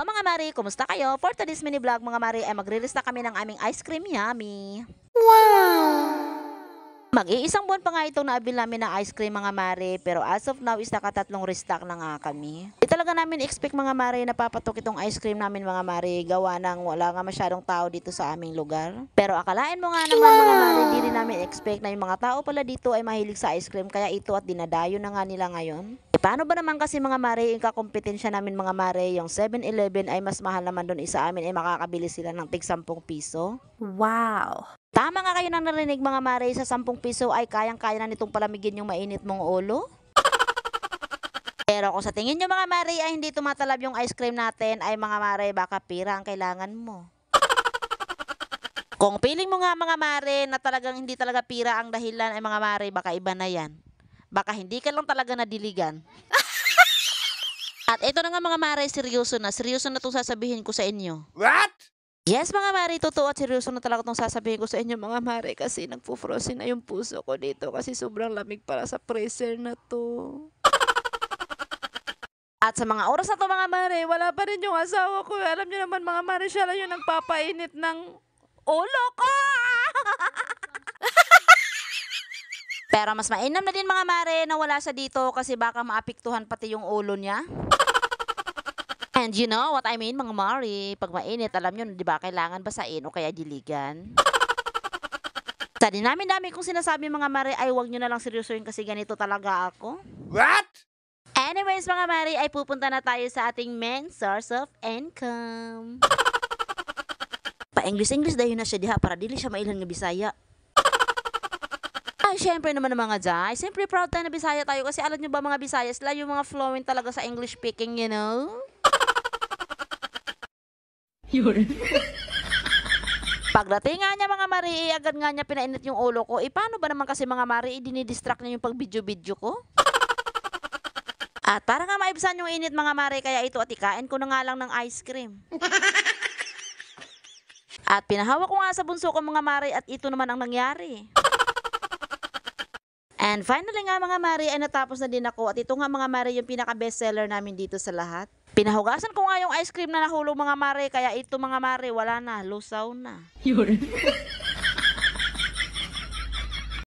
Hello mga Mari, kumusta kayo? For today's mini vlog mga Mari ay magre-release na kami ng aming ice cream yummy. Mag-iisang buwan pa nga itong naabil namin ng ice cream mga Mari, pero as of now is nakatatlong restock na nga kami. Di talaga namin expect mga Mari na papatok itong ice cream namin mga Mari, gawa ng wala nga masyadong tao dito sa aming lugar. Pero akalain mo nga naman mga Mari, di rin namin expect na yung mga tao pala dito ay mahilig sa ice cream, kaya ito at dinadayo na nga nila ngayon. Paano ba naman kasi mga Mari, yung kakompetensya namin mga Mari, yung 7-Eleven ay mas mahal naman doon isa amin ay makakabili sila ng tig 10 piso. Wow! Tama nga kayo nang narinig mga Mari, sa 10 piso ay kayang-kaya na nitong palamigin yung mainit mong ulo. Pero kung sa tingin nyo mga Mari ay hindi tumatalab yung ice cream natin ay mga Mari baka pira ang kailangan mo. Kung feeling mo nga mga Mari na talagang hindi talaga pira ang dahilan ay mga Mari baka iba na yan. Baka hindi ka lang talaga nadiligan. At ito na nga mga Mari, seryoso na itong sasabihin ko sa inyo. What? Yes mga Mari, totoo at seryoso na talaga itong sasabihin ko sa inyo mga Mari, kasi nagpo-frozen na yung puso ko dito kasi sobrang lamig para sa freezer na to. At sa mga oras na to mga Mari, wala pa rin yung asawa ko. Alam niyo naman mga Mari, siya lang yung nagpapainit ng ulo ko. Pero mas mainam na din mga Mari na wala siya dito kasi baka maapektuhan pati yung ulo niya. And you know what I mean mga Mari, pag mainit alam nyo, di ba, kailangan basain o kaya diligan. Sa dinami-dami kong sinasabi mga Mari ay huwag nyo na lang seryosohin kasi ganito talaga ako. What? Anyways mga Mari, ay pupunta na tayo sa ating main source of income. Pa-English dahil na siya diha para dili siya mailan nga Bisaya. Ay, syempre naman ng mga Jai. Siyempre proud tayo na Bisaya tayo kasi alam nyo ba mga Bisaya, sila yung mga fluent talaga sa English speaking, you know? Yun. Pagdating nga niya mga Mari, agad nga niya pinainit yung ulo ko. Paano ba naman kasi mga Mari, dinidistract niya yung pag-video-video ko? At para nga maibsan yung init mga Mari, kaya ito at ikain ko na nga lang ng ice cream. At pinahawak ko nga sa bunso ko mga Mari at ito naman ang nangyari. And finally nga mga Mari ay natapos na din ako at ito nga mga Mari yung pinaka-best seller namin dito sa lahat. Pinahugasan ko nga yung ice cream na nahulog mga Mari, kaya ito mga Mari wala na, lusaw na. Yun.